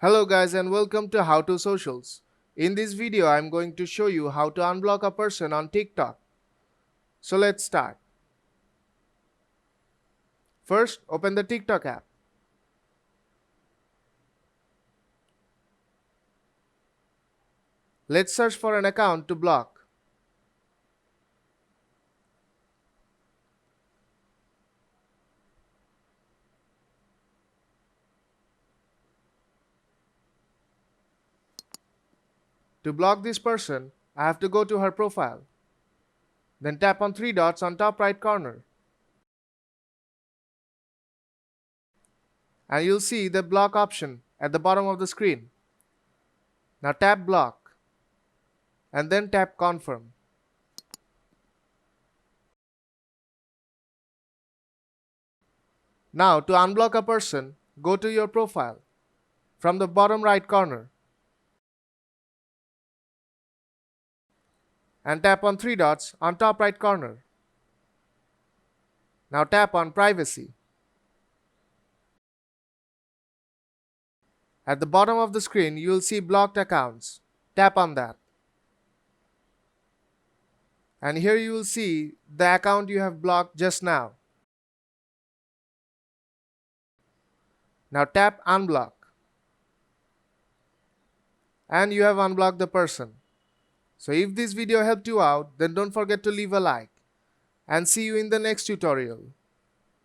Hello guys and welcome to How to Socials. In this video I am going to show you how to unblock a person on TikTok. So let's start. First, open the TikTok app. Let's search for an account to block. To block this person, I have to go to her profile. Then tap on three dots on top right corner. And you'll see the block option at the bottom of the screen. Now tap block and then tap confirm. Now to unblock a person, go to your profile from the bottom right corner and tap on three dots on top right corner. Now tap on privacy. At the bottom of the screen, you will see blocked accounts. Tap on that. And here you will see the account you have blocked just now. Now tap unblock. And you have unblocked the person. So if this video helped you out, then don't forget to leave a like. And see you in the next tutorial.